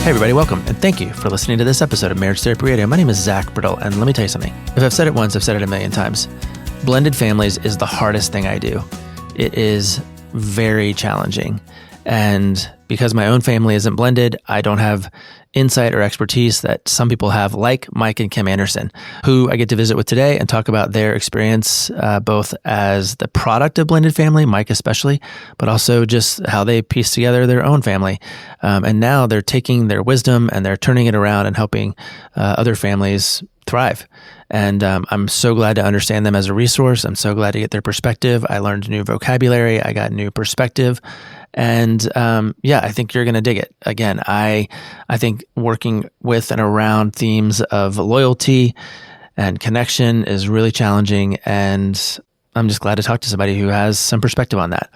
Hey everybody, welcome, and thank you for listening to this episode of Marriage Therapy Radio. My name is Zach Brittle, and let me tell you something. If I've said it once, I've said it a million times. Blended families is the hardest thing I do. It is very challenging. And because my own family isn't blended, I don't have insight or expertise that some people have, like Mike and Kim Anderson, who I get to visit with today and talk about their experience, both as the product of blended family, Mike especially, but also just how they piece together their own family. And now they're taking their wisdom and they're turning it around and helping other families thrive. And I'm so glad to understand them as a resource. I'm so glad to get their perspective. I learned new vocabulary. I got new perspective. And I think you're going to dig it. Again, I think working with and around themes of loyalty and connection is really challenging. And I'm just glad to talk to somebody who has some perspective on that.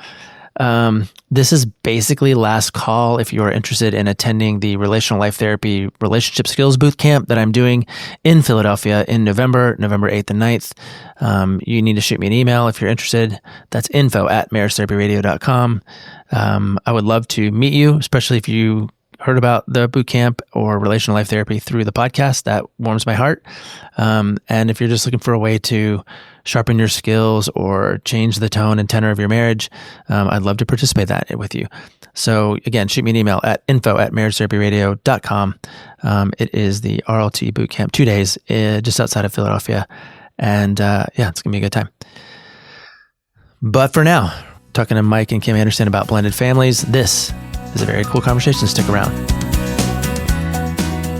This is basically last call if you are interested in attending the Relational Life Therapy Relationship Skills Bootcamp that I'm doing in Philadelphia in November 8th and 9th. You need to shoot me an email if you're interested. That's info@marriagetherapyradio.com. I would love to meet you, especially if you heard about the bootcamp or relational life therapy through the podcast. That warms my heart. And if you're just looking for a way to sharpen your skills or change the tone and tenor of your marriage, I'd love to participate in that with you. So again, shoot me an email at info@marriagetherapyradio.com. It is the RLT bootcamp, 2 days, just outside of Philadelphia. And it's going to be a good time. But for now, talking to Mike and Kim Anderson about blended families, this is a very cool conversation. Stick around.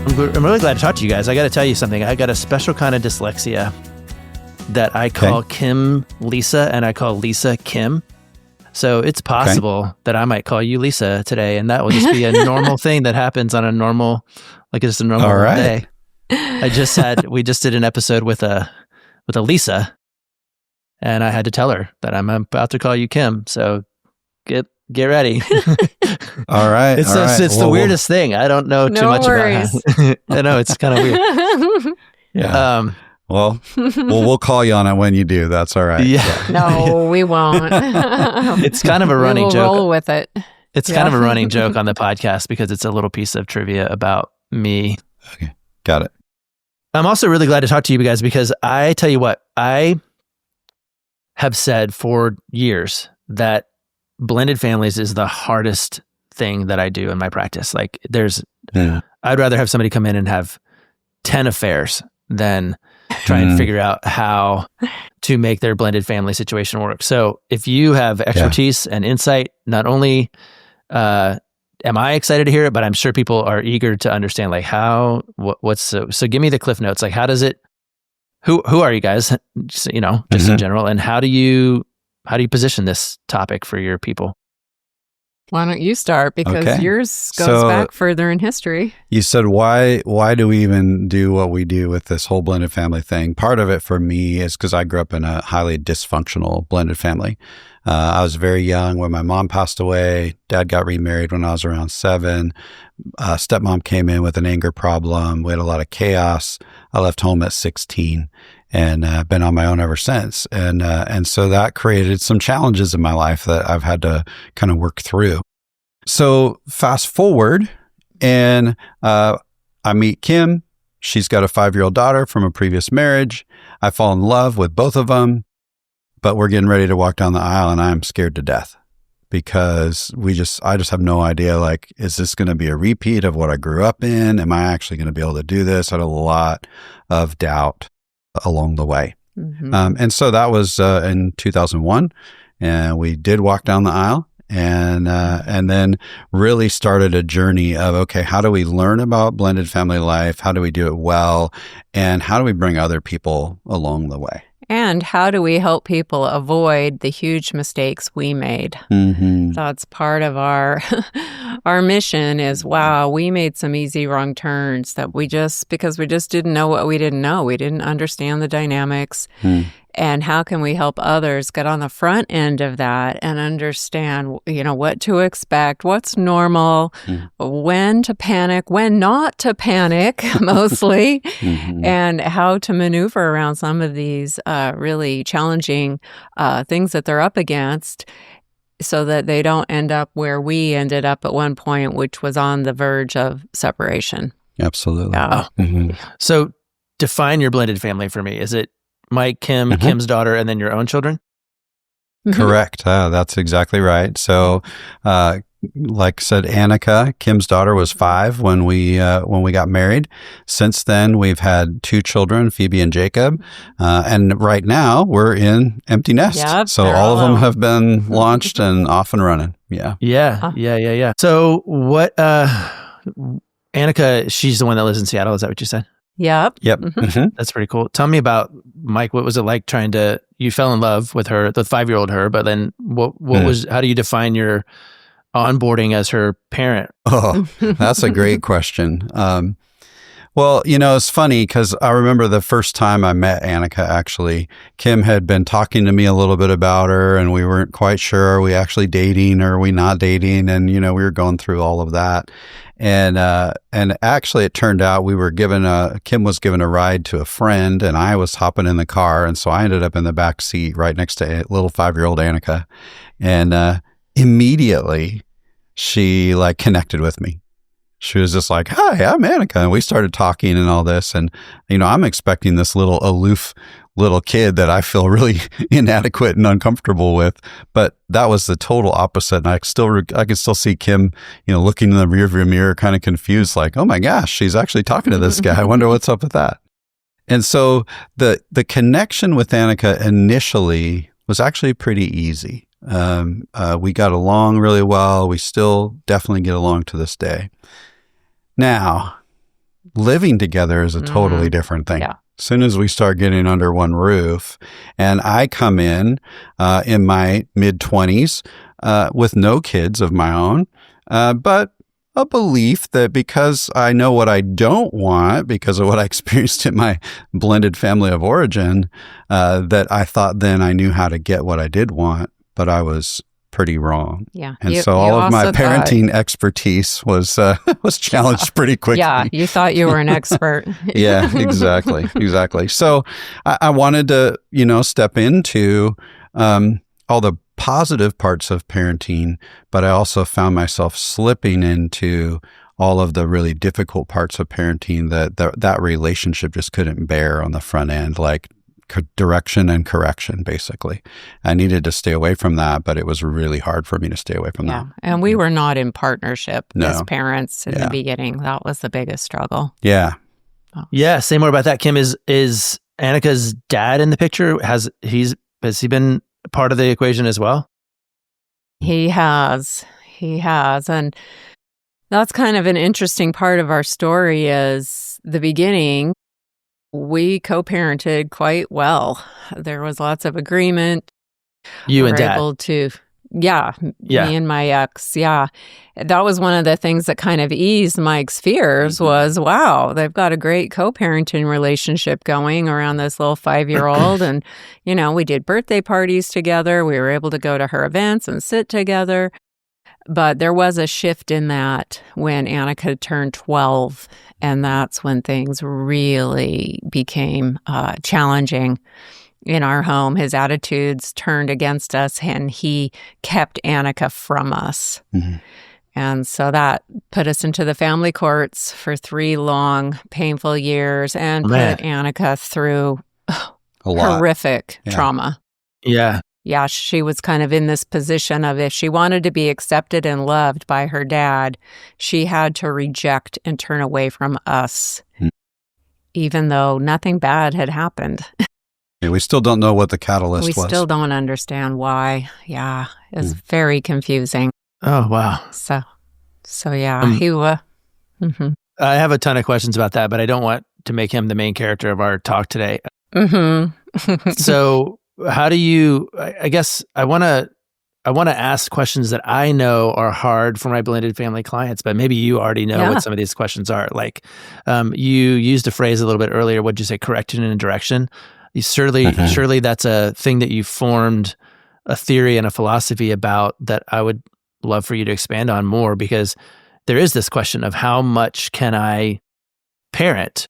I'm really glad to talk to you guys. I got to tell you something. I got a special kind of dyslexia that I call Kim Lisa, and I call Lisa Kim. So it's possible that I might call you Lisa today, and that will just be a normal thing that happens on a normal, like it's a normal day. We just did an episode with a Lisa, and I had to tell her that I'm about to call you Kim. So get ready. All right. It's the weirdest thing. I don't know too much about it. I know it's kind of weird. Yeah. We'll call you on it when you do. That's all right. Yeah. No, we won't. It's kind of a running joke. Roll with it. It's kind of a running joke on the podcast because it's a little piece of trivia about me. Okay. Got it. I'm also really glad to talk to you guys because I tell you what, I have said for years that blended families is the hardest thing that I do in my practice. Like I'd rather have somebody come in and have 10 affairs than try and figure out how to make their blended family situation work. So if you have expertise and insight, not only am I excited to hear it, but I'm sure people are eager to understand like so give me the cliff notes. Like how does it, who are you guys, just in general, and how do you position this topic for your people? Why don't you start? Because yours goes back further in history. You said, why do we even do what we do with this whole blended family thing? Part of it for me is because I grew up in a highly dysfunctional blended family. I was very young when my mom passed away. Dad got remarried when I was around 7. Stepmom came in with an anger problem. We had a lot of chaos. I left home at 16 and been on my own ever since. And so that created some challenges in my life that I've had to kind of work through. So fast forward and I meet Kim. She's got a 5-year-old daughter from a previous marriage. I fall in love with both of them, but we're getting ready to walk down the aisle and I'm scared to death because I just have no idea, like, is this going to be a repeat of what I grew up in? Am I actually going to be able to do this? I had a lot of doubt along the way. Mm-hmm. And so that was in 2001, and we did walk down the aisle and then really started a journey of, okay, how do we learn about blended family life? How do we do it well? And how do we bring other people along the way? And how do we help people avoid the huge mistakes we made? Mm-hmm. That's part of our mission is, we made some easy wrong turns because we just didn't know what we didn't know. We didn't understand the dynamics. And how can we help others get on the front end of that and understand, what to expect, what's normal, when to panic, when not to panic, mostly, and how to maneuver around some of these really challenging things that they're up against. so that they don't end up where we ended up at one point, which was on the verge of separation. Absolutely. Yeah. So define your blended family for me. Is it Mike, Kim, Kim's daughter, and then your own children? Correct. That's exactly right. So, like I said, Annika, Kim's daughter, was 5 when we got married. Since then, we've had 2 children, Phoebe and Jacob, and right now we're in empty nest. Yep, so all of them have been launched and off and running. Yeah. Yeah. So what? Annika, she's the one that lives in Seattle. Is that what you said? Yep. That's pretty cool. Tell me about Mike. What was it like you fell in love with her, the 5-year-old her, but then how do you define your onboarding as her parent? Oh, that's a great question. Well, it's funny because I remember the first time I met Annika, actually, Kim had been talking to me a little bit about her and we weren't quite sure, are we actually dating or are we not dating? And, we were going through all of that. And actually it turned out Kim was given a ride to a friend and I was hopping in the car. And so I ended up in the back seat right next to little 5-year-old Annika. And, immediately she connected with me. She was just like, "Hi, I'm Annika." And we started talking and all this. And, I'm expecting this little aloof little kid that I feel really inadequate and uncomfortable with. But that was the total opposite. And I can still see Kim, looking in the rearview mirror, kind of confused, like, "Oh my gosh, she's actually talking to this guy. I wonder what's up with that." And so the connection with Annika initially was actually pretty easy. We got along really well. We still definitely get along to this day. Now, living together is a totally different thing. Yeah. As soon as we start getting under one roof, and I come in my mid-20s with no kids of my own, but a belief that because I know what I don't want because of what I experienced in my blended family of origin, that I thought then I knew how to get what I did want, but I was pretty wrong. Yeah. And so all of my parenting expertise was challenged pretty quickly. Yeah, you thought you were an expert. Yeah, exactly. So I wanted to, step into all the positive parts of parenting, but I also found myself slipping into all of the really difficult parts of parenting that relationship just couldn't bear on the front end, like direction and correction, basically. I needed to stay away from that, but it was really hard for me to stay away from that. And we were not in partnership as No. parents in the beginning. That was the biggest struggle. Yeah. Yeah. Say more about that, Kim. Is Annika's dad in the picture? Has he been part of the equation as well? He has. And that's kind of an interesting part of our story is the beginning. We co-parented quite well. There was lots of agreement. You and Dad. Able to, me and my ex. Yeah. That was one of the things that kind of eased Mike's fears was, wow, they've got a great co-parenting relationship going around this little 5-year-old. And, we did birthday parties together. We were able to go to her events and sit together. But there was a shift in that when Annika turned 12, and that's when things really became challenging in our home. His attitudes turned against us, and he kept Annika from us. Mm-hmm. And so that put us into the family courts for 3 long, painful years and put Annika through horrific trauma. Yeah. Yeah, she was kind of in this position of if she wanted to be accepted and loved by her dad, she had to reject and turn away from us, even though nothing bad had happened. Yeah, we still don't know what the catalyst was. We still don't understand why. Yeah, it's very confusing. Oh, wow. So yeah, he was. Mm-hmm. I have a ton of questions about that, but I don't want to make him the main character of our talk today. Mm-hmm. So how do you, I guess I want to ask questions that I know are hard for my blended family clients, but maybe you already know what some of these questions are. Like you used a phrase a little bit earlier. What'd you say? Correction and direction. You surely that's a thing that you formed a theory and a philosophy about that I would love for you to expand on more, because there is this question of how much can I parent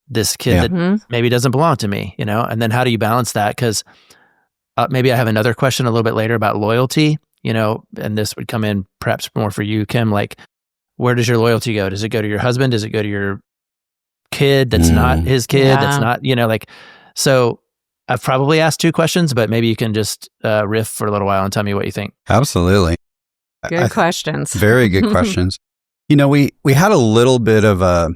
this kid that maybe doesn't belong to me, and then how do you balance that? Because maybe I have another question a little bit later about loyalty, and this would come in perhaps more for you, Kim, like, where does your loyalty go? Does it go to your husband? Does it go to your kid that's not his kid? That's not, so I've probably asked 2 questions, but maybe you can just riff for a little while and tell me what you think. Absolutely. Good questions. Very good questions. We had a little bit of a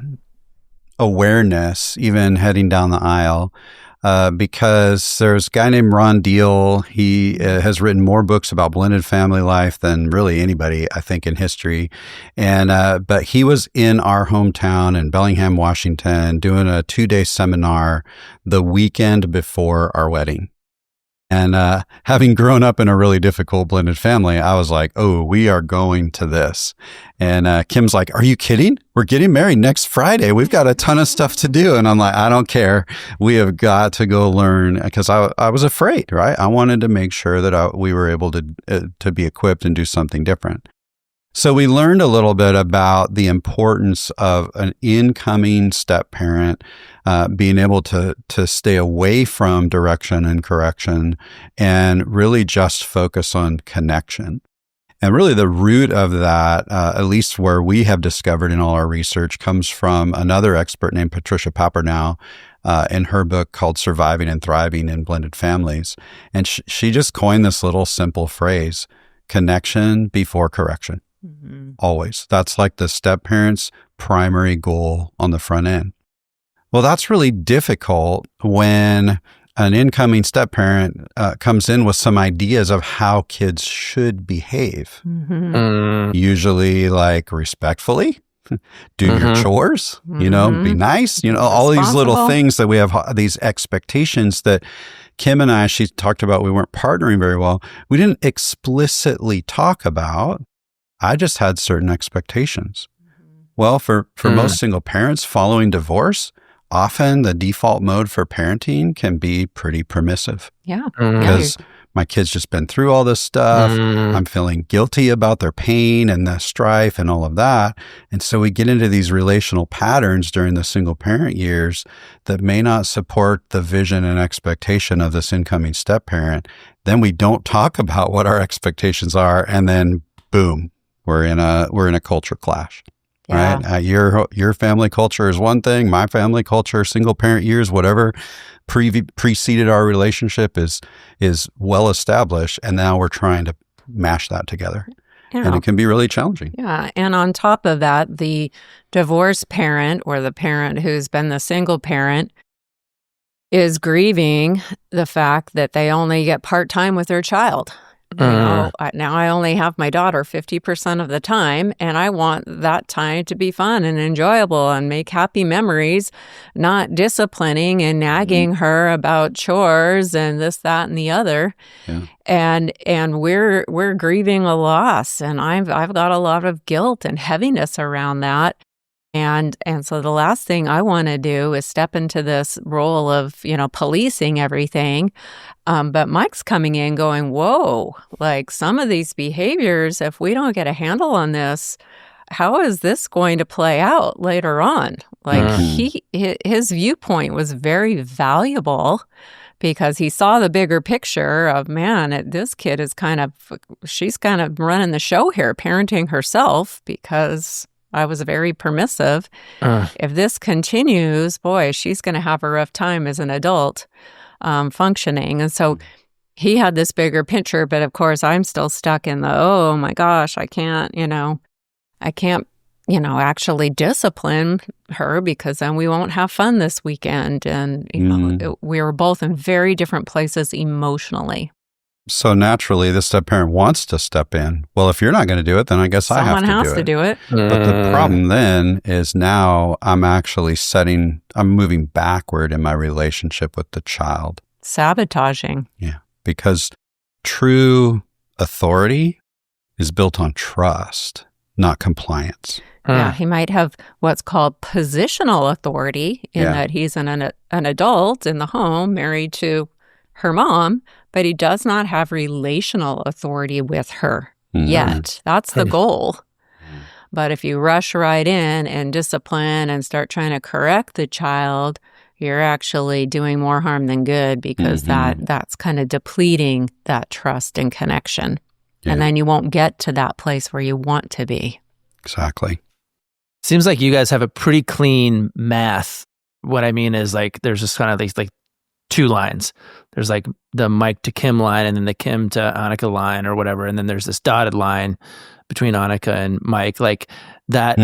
awareness even heading down the aisle because there's a guy named Ron Deal. He has written more books about blended family life than really anybody, I think, in history. And but he was in our hometown in Bellingham, Washington, doing a 2-day seminar the weekend before our wedding. And having grown up in a really difficult blended family, I was like, oh, we are going to this. And Kim's like, are you kidding? We're getting married next Friday. We've got a ton of stuff to do. And I'm like, I don't care. We have got to go learn, because I was afraid, right? I wanted to make sure that we were able to be equipped and do something different. So we learned a little bit about the importance of an incoming step parent being able to stay away from direction and correction and really just focus on connection. And really the root of that, at least where we have discovered in all our research, comes from another expert named Patricia Pappernow in her book called Surviving and Thriving in Blended Families. And she just coined this little simple phrase, connection before correction. Mm-hmm. Always. That's like the step parent's primary goal on the front end. Well, that's really difficult when an incoming step parent comes in with some ideas of how kids should behave. Mm-hmm. Usually like respectfully, do your chores, be nice, all these little things that we have, these expectations that Kim and I, she talked about we weren't partnering very well. We didn't explicitly talk about. I just had certain expectations. Well, for most single parents following divorce, often the default mode for parenting can be pretty permissive. Yeah. Because my kid's just been through all this stuff. I'm feeling guilty about their pain and the strife and all of that. And so we get into these relational patterns during the single parent years that may not support the vision and expectation of this incoming step parent. Then we don't talk about what our expectations are, and then boom. We're in a culture clash, right? Your family culture is one thing. My family culture, single parent years, whatever preceded our relationship is well established, and now we're trying to mash that together, and it can be really challenging. Yeah, and on top of that, the divorced parent or the parent who's been the single parent is grieving the fact that they only get part-time with their child. Now I only have my daughter 50% of the time, and I want that time to be fun and enjoyable and make happy memories, not disciplining and nagging her about chores and this, that, and the other. Yeah. And we're grieving a loss, and I've got a lot of guilt and heaviness around that. And so the last thing I want to do is step into this role of, policing everything. But Mike's coming in going, whoa, like some of these behaviors, if we don't get a handle on this, how is this going to play out later on? Like his viewpoint was very valuable because he saw the bigger picture of, man, this kid is she's kind of running the show here, parenting herself because I was very permissive. If this continues, boy, she's going to have a rough time as an adult functioning. And so he had this bigger picture, but of course I'm still stuck in the, oh my gosh, I can't actually discipline her because then we won't have fun this weekend. And, we were both in very different places emotionally. So naturally, the step parent wants to step in. Well, if you're not going to do it, then I guess I have to do it. Someone has to do it. But the problem then is now I'm moving backward in my relationship with the child. Sabotaging. Yeah, because true authority is built on trust, not compliance. Yeah, he might have what's called positional authority in that he's an adult in the home, married to her mom, but he does not have relational authority with her yet. That's the goal. But if you rush right in and discipline and start trying to correct the child, you're actually doing more harm than good because that's kind of depleting that trust and connection. Yeah. And then you won't get to that place where you want to be. Exactly. Seems like you guys have a pretty clean math. What I mean is like there's just kind of these like two lines. There's like the Mike to Kim line and then the Kim to Annika line or whatever. And then there's this dotted line between Annika and Mike. Like that,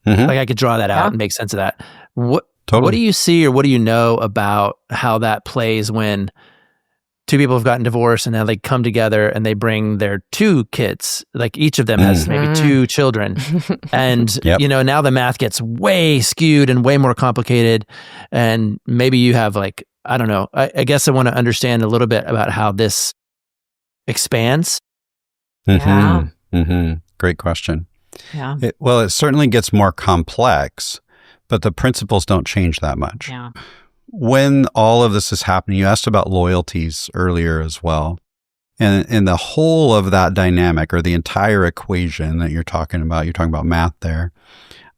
like I could draw that out and make sense of that. What do you see or what do you know about how that plays when two people have gotten divorced and now they come together and they bring their two kids, like each of them has maybe two children. And, you know, now the math gets way skewed and way more complicated. And maybe you have like, I don't know, I guess I want to understand a little bit about how this expands. Great question. Yeah. It certainly gets more complex, but the principles don't change that much. Yeah. When all of this is happening, you asked about loyalties earlier as well. And the whole of that dynamic or the entire equation that you're talking about math there,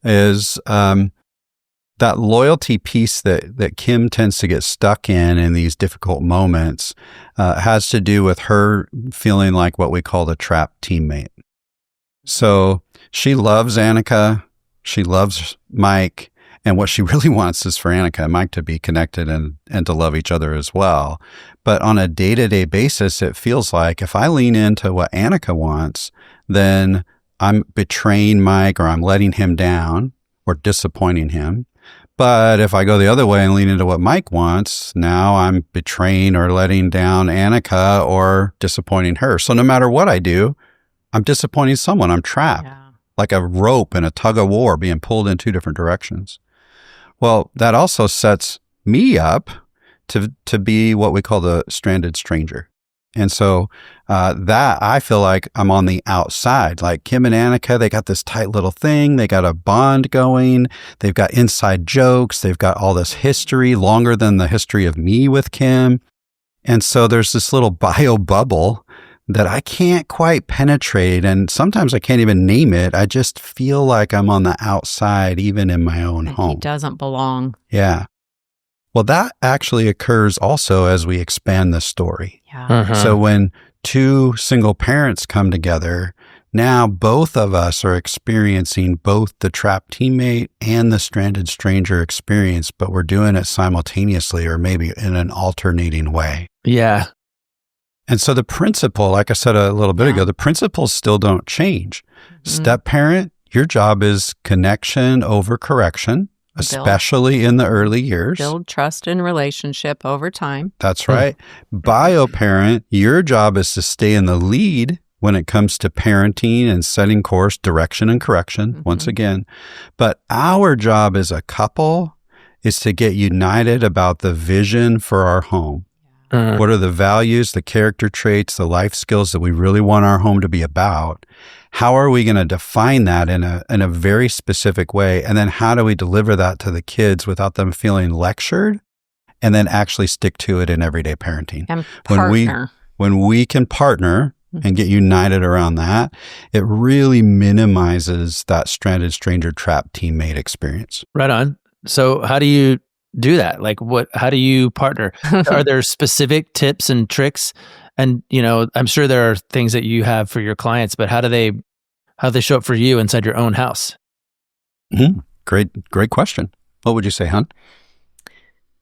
is that loyalty piece that Kim tends to get stuck in these difficult moments has to do with her feeling like what we call the trapped teammate. So she loves Annika, she loves Mike, and what she really wants is for Annika and Mike to be connected and to love each other as well. But on a day-to-day basis, it feels like if I lean into what Annika wants, then I'm betraying Mike or I'm letting him down or disappointing him. But if I go the other way and lean into what Mike wants, now I'm betraying or letting down Annika or disappointing her. So no matter what I do, I'm disappointing someone. I'm trapped like a rope in a tug of war being pulled in two different directions. Well, that also sets me up to be what we call the stranded stranger. And so that I feel like I'm on the outside. Like Kim and Annika, they got this tight little thing. They got a bond going. They've got inside jokes. They've got all this history longer than the history of me with Kim. And so there's this little bio bubble that I can't quite penetrate. And sometimes I can't even name it. I just feel like I'm on the outside, even in my own home. He doesn't belong. Yeah. Well, that actually occurs also as we expand the story. Yeah. So when two single parents come together, now both of us are experiencing both the trapped teammate and the stranded stranger experience, but we're doing it simultaneously or maybe in an alternating way. Yeah. And so the principle, like I said a little bit ago, the principles still don't change. Step parent, your job is connection over correction, especially in the early years. Build trust and relationship over time. That's right. Bio parent, your job is to stay in the lead when it comes to parenting and setting course, direction, and correction, once again. But our job as a couple is to get united about the vision for our home. What are the values, the character traits, the life skills that we really want our home to be about? How are we going to define that in a very specific way? And then how do we deliver that to the kids without them feeling lectured and then actually stick to it in everyday parenting? And partner. When we can partner and get united around that, it really minimizes that stranded stranger trapped teammate experience. Right on. So how do you do that? Like how do you partner? Are there specific tips and tricks? And, you know, I'm sure there are things that you have for your clients, but how do they show up for you inside your own house? Great question. What would you say, hon?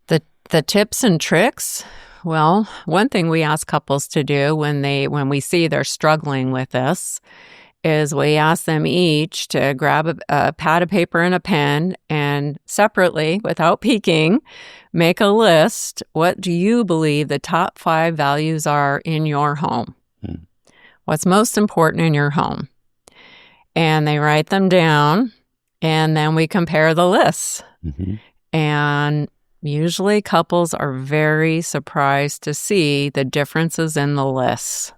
The tips and tricks. Well, one thing we ask couples to do when we see they're struggling with this is we ask them each to grab a pad of paper and a pen and separately, without peeking, make a list. What do you believe the top 5 values are in your home? What's most important in your home? And they write them down, and then we compare the lists. And usually couples are very surprised to see the differences in the lists.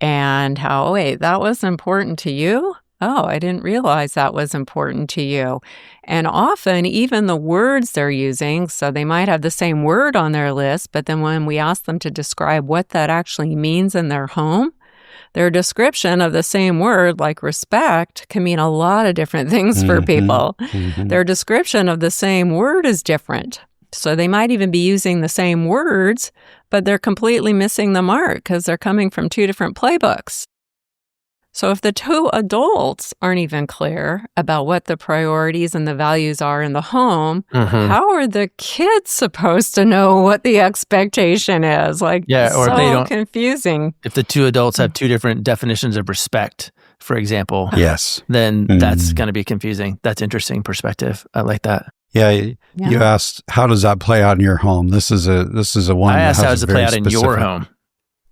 And how, wait, that was important to you? Oh, I didn't realize that was important to you. And often even the words they're using, so they might have the same word on their list, but then when we ask them to describe what that actually means in their home, their description of the same word, like respect, can mean a lot of different things for people. Their description of the same word is different. So they might even be using the same words, but they're completely missing the mark because they're coming from 2 different playbooks. So if the two adults aren't even clear about what the priorities and the values are in the home, how are the kids supposed to know what the expectation is? Like, or so if they don't, confusing. If the two adults have two different definitions of respect, for example, Yes. then that's going to be confusing. That's interesting perspective. I like that. Yeah, you asked, how does that play out in your home? This is a one. I asked, that how has does a it play very out in specific- your home?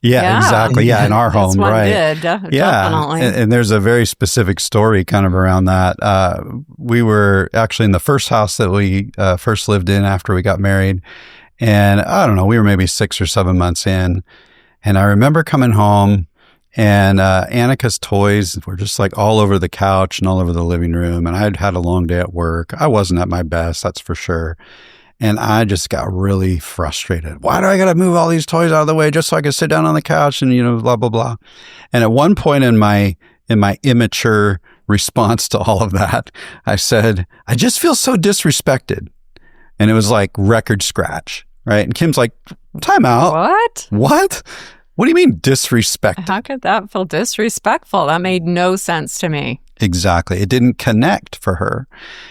Yeah, exactly. Yeah, in our home, This one right? did, definitely. And there's a very specific story kind of around that. We were actually in the first house that we first lived in after we got married. And I don't know, we were maybe 6 or 7 months in. And I remember coming home and Annika's toys were just like all over the couch and all over the living room. And I'd had a long day at work. I wasn't at my best, that's for sure. And I just got really frustrated. Why do I got to move all these toys out of the way just so I can sit down on the couch and, blah, blah, blah. And at one point in my immature response to all of that, I said, I just feel so disrespected. And it was like record scratch, right? And Kim's like, time out. What? What do you mean disrespected? How could that feel disrespectful? That made no sense to me. Exactly. It didn't connect for her.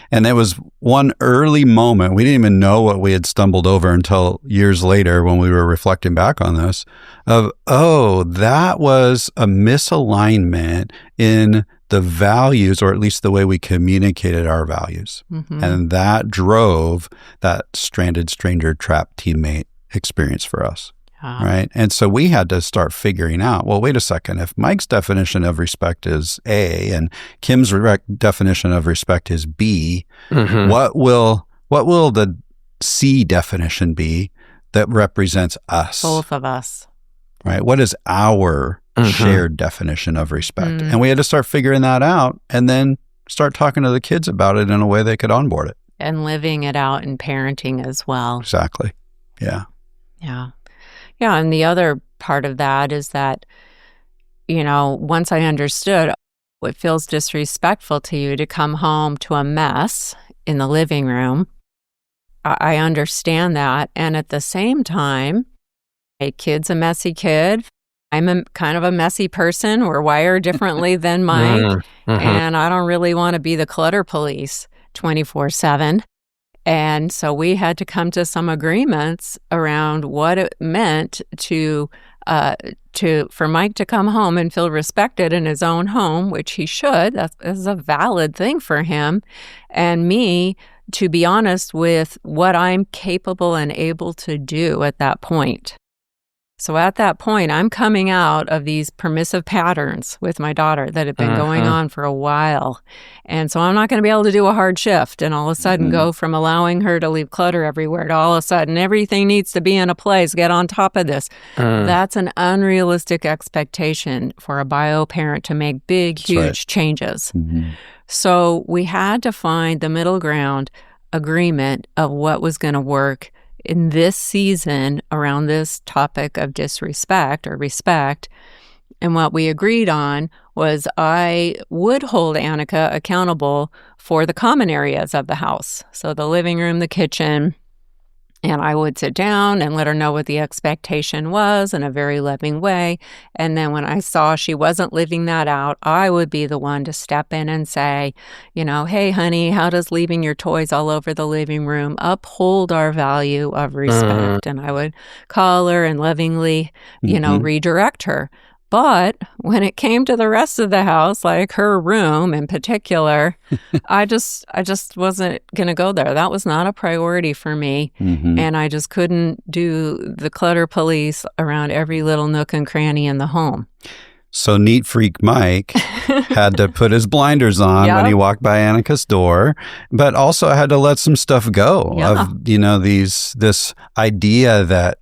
And there was one early moment, we didn't even know what we had stumbled over until years later when we were reflecting back on this, of, that was a misalignment in the values, or at least the way we communicated our values. And that drove that stranded stranger trapped teammate experience for us. Right. And so we had to start figuring out, well, wait a second, if Mike's definition of respect is A and Kim's definition of respect is B, what will the C definition be that represents us? Both of us. Right. What is our shared definition of respect? And we had to start figuring that out and then start talking to the kids about it in a way they could onboard it. And living it out in parenting as well. Exactly. Yeah. Yeah. Yeah, and the other part of that is that, once I understood what feels disrespectful to you to come home to a mess in the living room, I understand that. And at the same time, a kid's a messy kid. I'm kind of a messy person. We're wired differently than Mike. And I don't really want to be the clutter police 24/7. And so we had to come to some agreements around what it meant for Mike to come home and feel respected in his own home, which he should. That is a valid thing for him. And me to be honest with what I'm capable and able to do at that point. So at that point, I'm coming out of these permissive patterns with my daughter that have been going on for a while. And so I'm not going to be able to do a hard shift and all of a sudden go from allowing her to leave clutter everywhere to all of a sudden everything needs to be in a place, get on top of this. That's an unrealistic expectation for a bio parent to make big, huge changes. So we had to find the middle ground agreement of what was going to work in this season around this topic of disrespect or respect. And what we agreed on was I would hold Annika accountable for the common areas of the house. So the living room, the kitchen, and I would sit down and let her know what the expectation was in a very loving way. And then when I saw she wasn't living that out, I would be the one to step in and say, hey, honey, how does leaving your toys all over the living room uphold our value of respect? And I would call her and lovingly, redirect her. But when it came to the rest of the house, like her room in particular, I just wasn't going to go there. That was not a priority for me. And I just couldn't do the clutter police around every little nook and cranny in the home. So neat freak Mike had to put his blinders on when he walked by Annika's door, but also had to let some stuff go of, this idea that,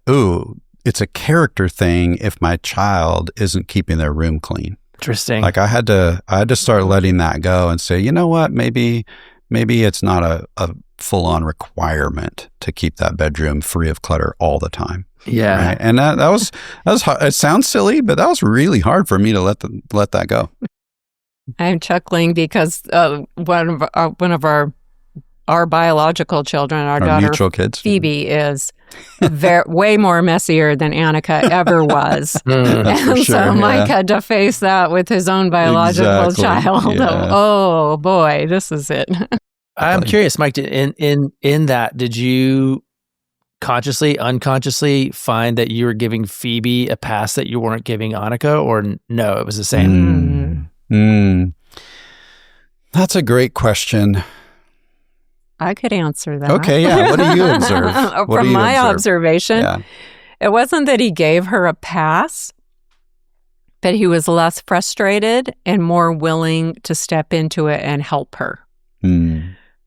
it's a character thing if my child isn't keeping their room clean. Interesting. Like I had to start letting that go and say, you know what, maybe it's not a full-on requirement to keep that bedroom free of clutter all the time. Yeah. Right? And that was it sounds silly, but that was really hard for me to let that go. I'm chuckling because one of our biological children, our daughter mutual kids. Phoebe is way more messier than Annika ever was. And sure, so Mike had to face that with his own biological child. Yeah. Oh boy, this is it. I'm curious, Mike, in that, did you consciously, unconsciously find that you were giving Phoebe a pass that you weren't giving Annika, or no, it was the same? That's a great question. I could answer that. Okay, yeah. What do you observe? From my observation, it wasn't that he gave her a pass, but he was less frustrated and more willing to step into it and help her.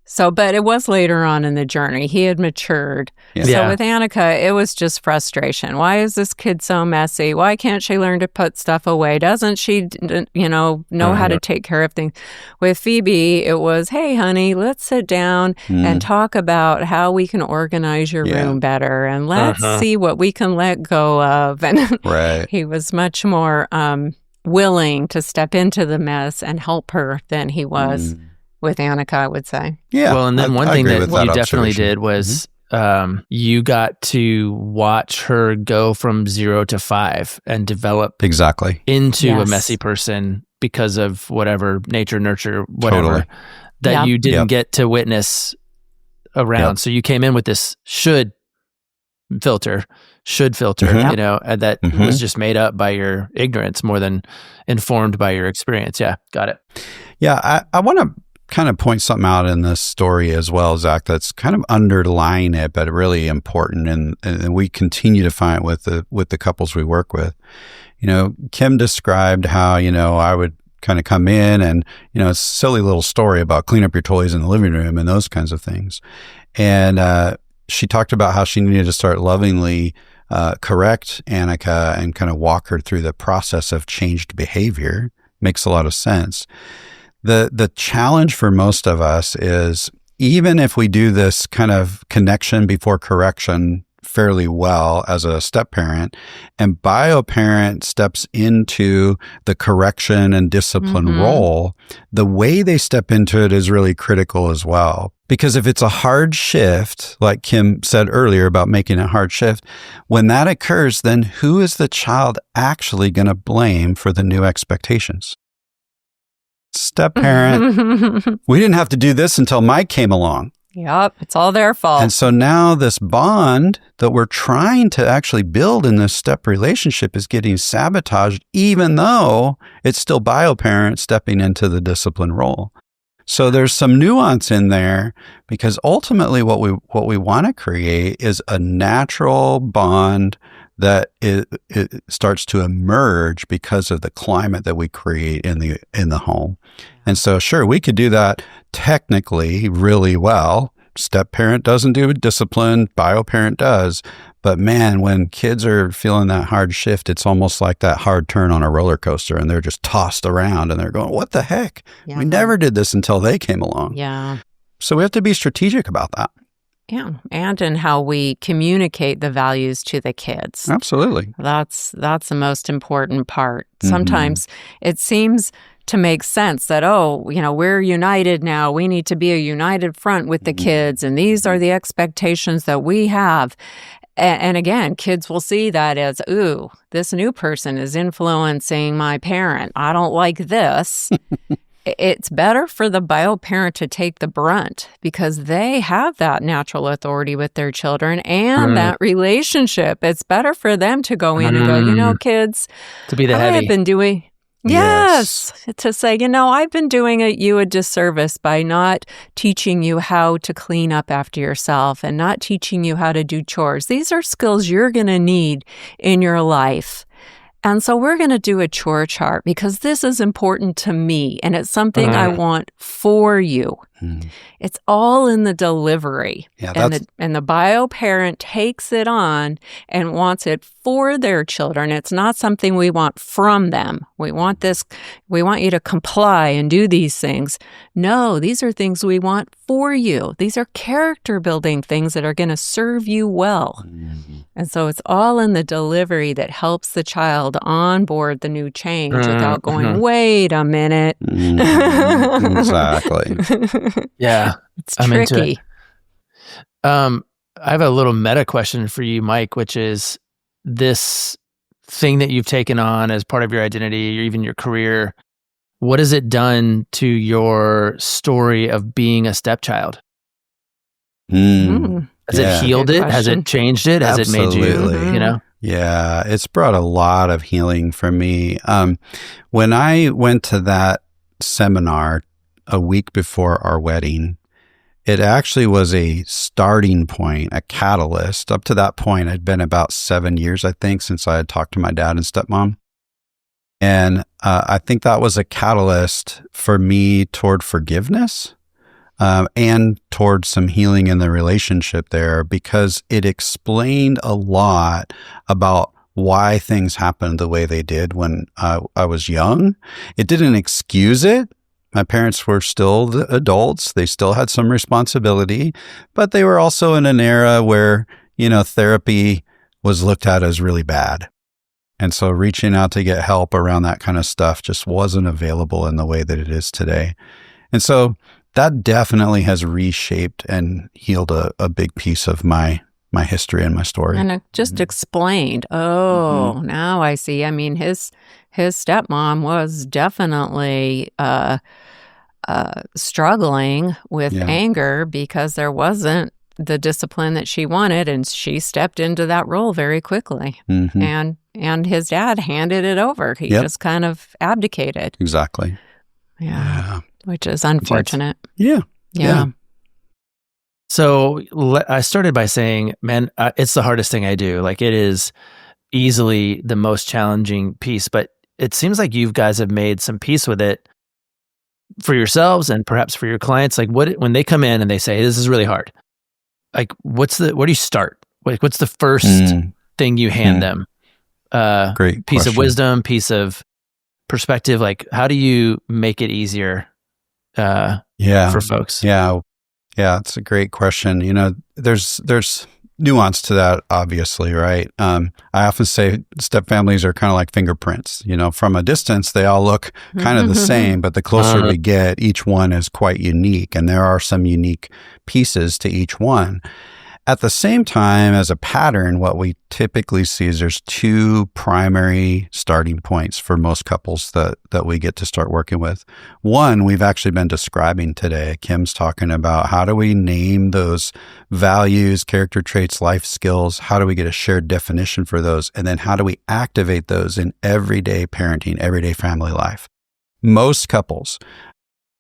So, but it was later on in the journey. He had matured. Yeah. So with Annika, it was just frustration. Why is this kid so messy? Why can't she learn to put stuff away? Doesn't she, know how to take care of things? With Phoebe, it was, hey, honey, let's sit down and talk about how we can organize your room better. And let's see what we can let go of. And he was much more willing to step into the mess and help her than he was with Annika, I would say. Yeah. Well, and then one thing that you definitely did was you got to watch her go from 0 to 5 and develop into a messy person because of whatever nature, nurture, whatever that you didn't get to witness around. So you came in with this should filter, that was just made up by your ignorance more than informed by your experience. Yeah. Got it. Yeah. I want to kind of point something out in this story as well, Zach, that's kind of underlying it, but really important. And we continue to find with the couples we work with. Kim described how, I would kind of come in and, a silly little story about clean up your toys in the living room and those kinds of things. And she talked about how she needed to start lovingly correct Annika and kind of walk her through the process of changed behavior. Makes a lot of sense. The challenge for most of us is, even if we do this kind of connection before correction fairly well as a step parent, and bio parent steps into the correction and discipline role, the way they step into it is really critical as well. Because if it's a hard shift, like Kim said earlier about making a hard shift, when that occurs, then who is the child actually going to blame for the new expectations? Step parent. We didn't have to do this until Mike came along. Yep, it's all their fault. And so now this bond that we're trying to actually build in this step relationship is getting sabotaged, even though it's still bio parent stepping into the discipline role. So there's some nuance in there, because ultimately what we want to create is a natural bond that it starts to emerge because of the climate that we create in the home. And so sure, we could do that technically really well. Step parent doesn't do discipline, bio parent does. But man, when kids are feeling that hard shift, it's almost like that hard turn on a roller coaster, and they're just tossed around and they're going, what the heck? Yeah. We never did this until they came along. Yeah. So we have to be strategic about that. Yeah, and in how we communicate the values to the kids. Absolutely. That's the most important part. Sometimes it seems to make sense that, we're united now. We need to be a united front with the kids, and these are the expectations that we have. And again, kids will see that as, ooh, this new person is influencing my parent. I don't like this. It's better for the bio parent to take the brunt, because they have that natural authority with their children and that relationship. It's better for them to go in and go, kids, to be the heavy. I've been doing... Yes, to say, I've been doing you a disservice by not teaching you how to clean up after yourself and not teaching you how to do chores. These are skills you're going to need in your life. And so we're going to do a chore chart because this is important to me and it's something I want for you. It's all in the delivery. Yeah, and the bio parent takes it on and wants it for their children. It's not something we want from them. We want you to comply and do these things. No, these are things we want for you. These are character building things that are going to serve you well. And so it's all in the delivery that helps the child onboard the new change without going, wait a minute. Exactly. Yeah. It's tricky. I have a little meta question for you, Mike, which is this thing that you've taken on as part of your identity or even your career. What has it done to your story of being a stepchild? Has it healed it? Has it changed it? Has Absolutely. it made you, know? Yeah, it's brought a lot of healing for me. When I went to that seminar a week before our wedding, it actually was a starting point, a catalyst. Up to that point, it'd been about 7 years, I think, since I had talked to my dad and stepmom. And I think that was a catalyst for me toward forgiveness and toward some healing in the relationship there, because it explained a lot about why things happened the way they did when I was young. It didn't excuse it. My parents were still the adults. They still had some responsibility, but they were also in an era where, therapy was looked at as really bad. And so reaching out to get help around that kind of stuff just wasn't available in the way that it is today. And so that definitely has reshaped and healed a big piece of my history and my story. And it just explained, now I see. I mean, his stepmom was definitely struggling with anger because there wasn't the discipline that she wanted, and she stepped into that role very quickly. And his dad handed it over. He just kind of abdicated. Exactly. Yeah. Which is unfortunate. Yeah. So I started by saying, man, it's the hardest thing I do. Like, it is easily the most challenging piece, but it seems like you guys have made some peace with it for yourselves and perhaps for your clients. Like, when they come in and they say, this is really hard, like, where do you start? Like, what's the first thing you hand them? Great piece question. of wisdom, piece of perspective. Like, how do you make it easier for folks? Yeah, it's a great question. There's nuance to that, obviously, right? I often say step families are kind of like fingerprints. From a distance, they all look kind of the same, but the closer we get, each one is quite unique, and there are some unique pieces to each one. At the same time, as a pattern, what we typically see is there's two primary starting points for most couples that we get to start working with. One, we've actually been describing today. Kim's talking about how do we name those values, character traits, life skills? How do we get a shared definition for those? And then how do we activate those in everyday parenting, everyday family life? Most couples,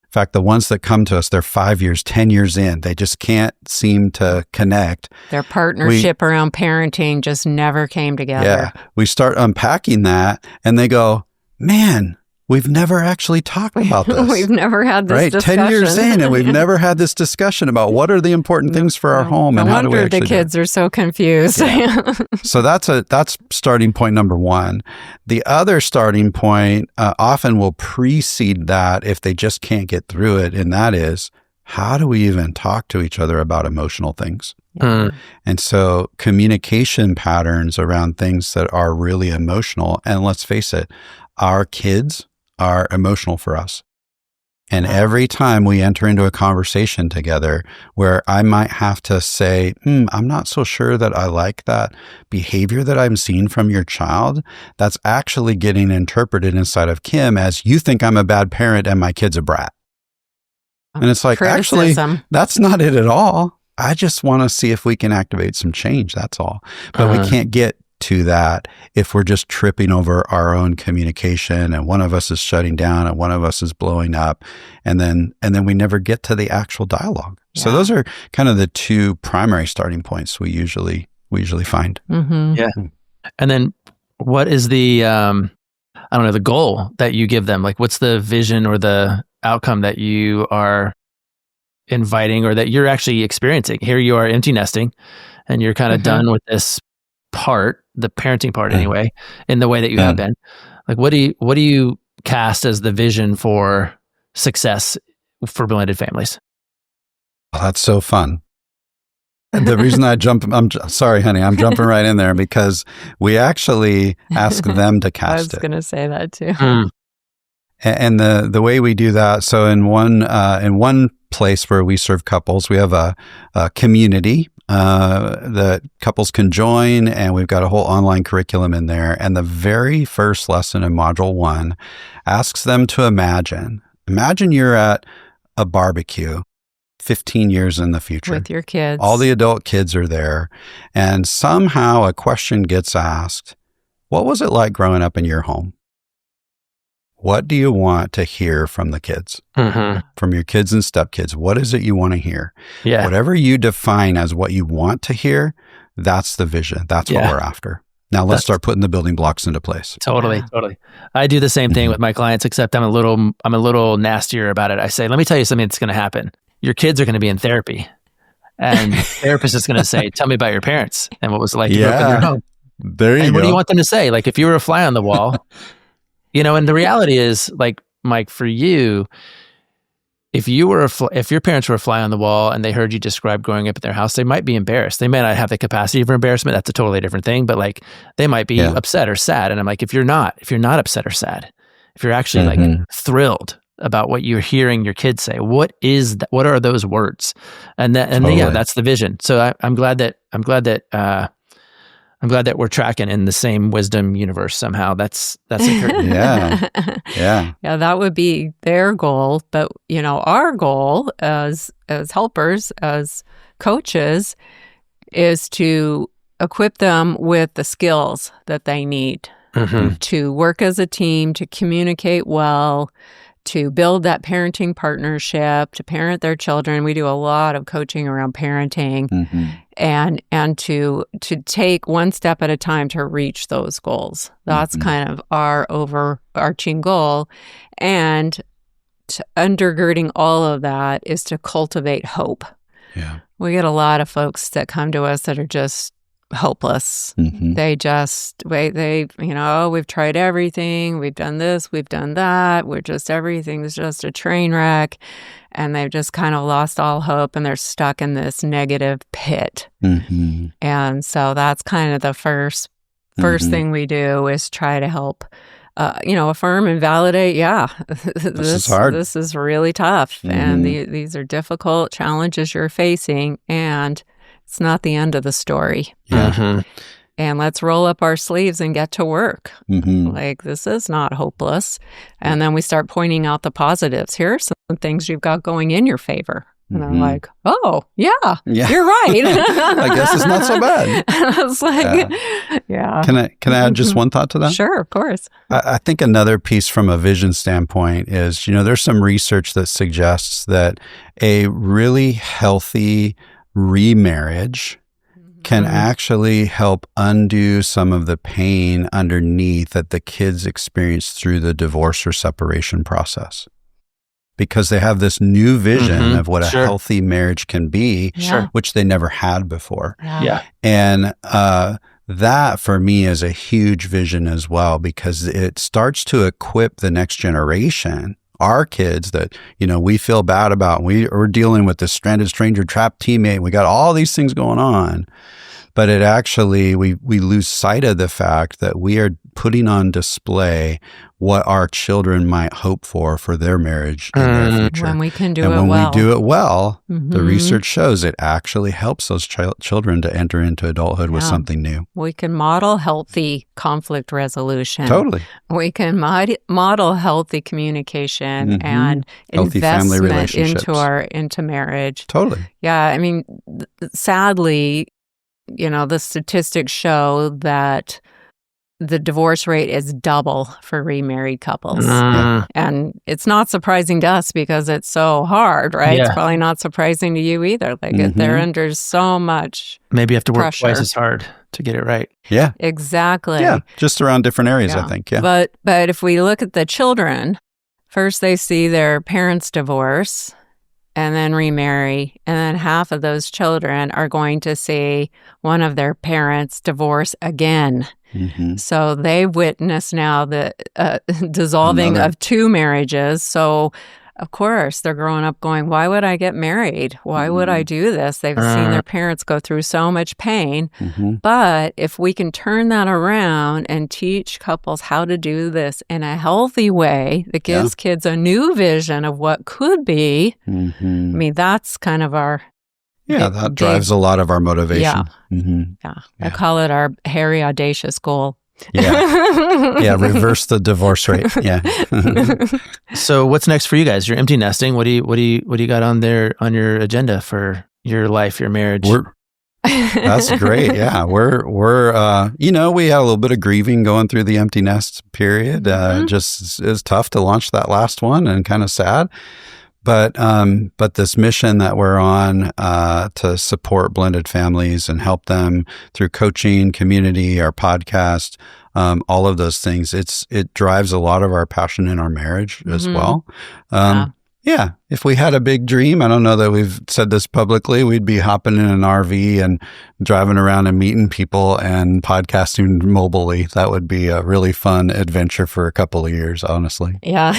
in fact, the ones that come to us, they're 5 years, 10 years in. They just can't seem to connect. Their partnership around parenting just never came together. Yeah. We start unpacking that and they go, man, we've never actually talked about this. We've never had this discussion. 10 years in and we've never had this discussion about what are the important things for our home and how do we actually the kids are so confused. Yeah. So that's starting point number one. The other starting point often will precede that if they just can't get through it. And that is, how do we even talk to each other about emotional things? And so communication patterns around things that are really emotional. And let's face it, our kids are emotional for us. And every time we enter into a conversation together where I might have to say, I'm not so sure that I like that behavior that I'm seeing from your child, that's actually getting interpreted inside of Kim as, you think I'm a bad parent and my kid's a brat. And it's like, actually, that's not it at all. I just want to see if we can activate some change. That's all. But we can't get to that if we're just tripping over our own communication and one of us is shutting down and one of us is blowing up, and then we never get to the actual dialogue. Yeah. So those are kind of the two primary starting points we usually find. Yeah. And then what is the the goal that you give them? Like, what's the vision or the outcome that you are inviting or that you're actually experiencing? Here you are empty nesting and you're kind of done with this part, the parenting part anyway, in the way that you have been. Like, what do you cast as the vision for success for blended families? Oh, that's so fun. And the reason I'm sorry, honey, I'm jumping right in there because we actually ask them to cast it. I was going to say that too. And the way we do that, so in one place where we serve couples. We have a community that couples can join, and we've got a whole online curriculum in there. And the very first lesson in Module 1 asks them to imagine you're at a barbecue 15 years in the future. With your kids. All the adult kids are there. And somehow a question gets asked, what was it like growing up in your home? What do you want to hear from the kids? From your kids and stepkids? What is it you want to hear? Yeah. Whatever you define as what you want to hear, that's the vision. That's what we're after. Now let's start putting the building blocks into place. Totally. I do the same thing with my clients, except I'm a little nastier about it. I say, let me tell you something that's going to happen. Your kids are going to be in therapy, and the therapist is going to say, tell me about your parents and what was it like to grow up in your home. There you go. What do you want them to say? Like, if you were a fly on the wall, and the reality is, like, Mike, for you, if your parents were a fly on the wall and they heard you describe growing up at their house, they might be embarrassed. They may not have the capacity for embarrassment. That's a totally different thing. But like, they might be upset or sad. And I'm like, if you're not upset or sad, if you're actually like thrilled about what you're hearing your kids say, what are those words? And that's the vision. So I'm glad that we're tracking in the same wisdom universe somehow. That's encouraging. Yeah. That would be their goal. But, our goal as helpers, as coaches, is to equip them with the skills that they need to work as a team, to communicate well, to build that parenting partnership, to parent their children. We do a lot of coaching around parenting, and to take one step at a time to reach those goals. That's kind of our overarching goal. And undergirding all of that is to cultivate hope. Yeah. We get a lot of folks that come to us that are just hopeless. They we've tried everything. We've done this, we've done that. Everything's just a train wreck. And they've just kind of lost all hope, and they're stuck in this negative pit. And so that's kind of the first thing we do is try to help, affirm and validate. Yeah, this is hard. This is really tough. And these are difficult challenges you're facing. And it's not the end of the story. And let's roll up our sleeves and get to work. Like, this is not hopeless. And then we start pointing out the positives. Here are some things you've got going in your favor. And I'm like, oh, yeah, you're right. I guess it's not so bad. I was like, yeah. Can I add just one thought to that? Sure, of course. I think another piece from a vision standpoint is, there's some research that suggests that a really healthy remarriage can actually help undo some of the pain underneath that the kids experience through the divorce or separation process. Because they have this new vision of what a healthy marriage can be, which they never had before. And that for me is a huge vision as well, because it starts to equip the next generation, our kids that, we feel bad about. We're dealing with this stranded stranger, trapped teammate. We got all these things going on. But it actually, we lose sight of the fact that we are putting on display what our children might hope for their marriage in their future. When we can do it well. And when we do it well, the research shows it actually helps those children to enter into adulthood with something new. We can model healthy conflict resolution. Totally. We can model healthy communication and healthy family investment relationships into marriage. Totally. Yeah, I mean, sadly, the statistics show that the divorce rate is double for remarried couples. And it's not surprising to us because it's so hard, right? It's probably not surprising to you either. Like, they're under so much Maybe you have to work pressure. twice as hard to get it right. Yeah. Exactly. Yeah, just around different areas, I think. Yeah. But if we look at the children, first they see their parents divorce and then remarry, and then half of those children are going to see one of their parents divorce again. So they witness now the dissolving of two marriages. So of course, they're growing up going, why would I get married? Why would I do this? They've seen their parents go through so much pain. But if we can turn that around and teach couples how to do this in a healthy way that gives kids a new vision of what could be, I mean, that's kind of our... Yeah, that drives a lot of our motivation. I call it our hairy, audacious goal. Reverse the divorce rate. So what's next for you guys? You're empty nesting. What do you got on your agenda for your life, your marriage? That's great. Yeah, we're we had a little bit of grieving going through the empty nest period. Just it's tough to launch that last one and kind of sad. But this mission that we're on to support blended families and help them through coaching, community, our podcast, all of those things, it drives a lot of our passion in our marriage as well. If we had a big dream, I don't know that we've said this publicly, we'd be hopping in an RV and driving around and meeting people and podcasting mobilely. That would be a really fun adventure for a couple of years, honestly. Yeah.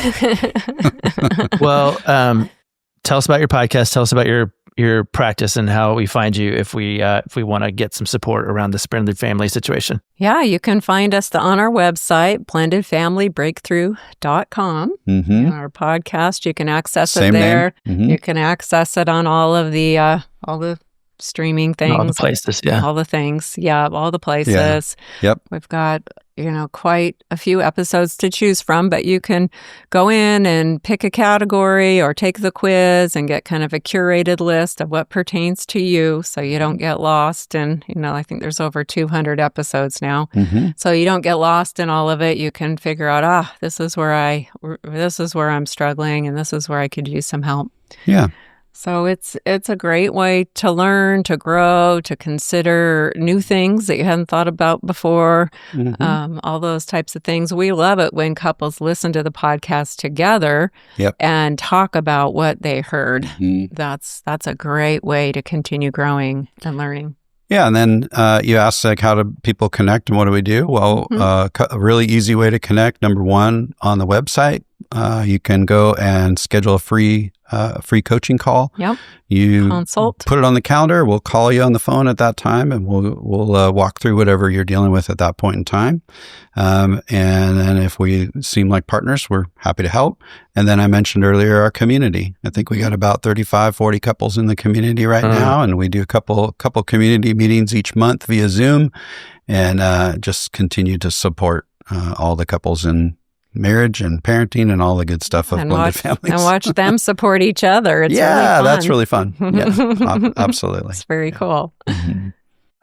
Well, tell us about your podcast. Tell us about your practice and how we find you if we want to get some support around this blended family situation. Yeah, you can find us on our website, blendedfamilybreakthrough.com. And our podcast, you can access it there. You can access it on all of the streaming things. All the places, All the things. Yeah, all the places. Yeah. Yep. We've got, quite a few episodes to choose from, but you can go in and pick a category or take the quiz and get kind of a curated list of what pertains to you so you don't get lost. And, I think there's over 200 episodes now. So you don't get lost in all of it. You can figure out, this is where I'm struggling and this is where I could use some help. Yeah. So it's a great way to learn, to grow, to consider new things that you hadn't thought about before, all those types of things. We love it when couples listen to the podcast together and talk about what they heard. That's a great way to continue growing and learning. Yeah, and then you asked, how do people connect and what do we do? Well, a really easy way to connect, number one, on the website. You can go and schedule a free coaching call. You consult. Put it on the calendar. We'll call you on the phone at that time, and we'll walk through whatever you're dealing with at that point in time. And then if we seem like partners, we're happy to help. And then I mentioned earlier our community. I think we got about 35, 40 couples in the community right now, and we do a couple community meetings each month via Zoom, and just continue to support all the couples in marriage and parenting and all the good stuff of blended families. And watch them support each other. It's really fun. That's really fun. Yeah, absolutely. It's very cool.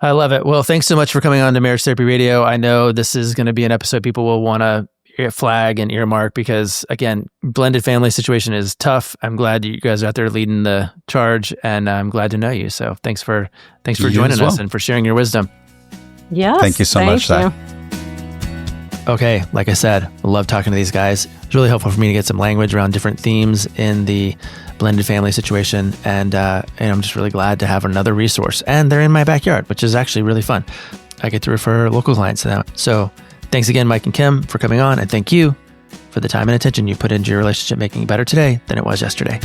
I love it. Well, thanks so much for coming on to Marriage Therapy Radio. I know this is going to be an episode people will want to flag and earmark because, again, blended family situation is tough. I'm glad you guys are out there leading the charge, and I'm glad to know you. So thanks for joining us and for sharing your wisdom. Yes. Thank you so much, Zach. Okay, like I said, I love talking to these guys. It's really helpful for me to get some language around different themes in the blended family situation. And I'm just really glad to have another resource. And they're in my backyard, which is actually really fun. I get to refer local clients to them. So thanks again, Mike and Kim, for coming on. And thank you for the time and attention you put into your relationship making better today than it was yesterday.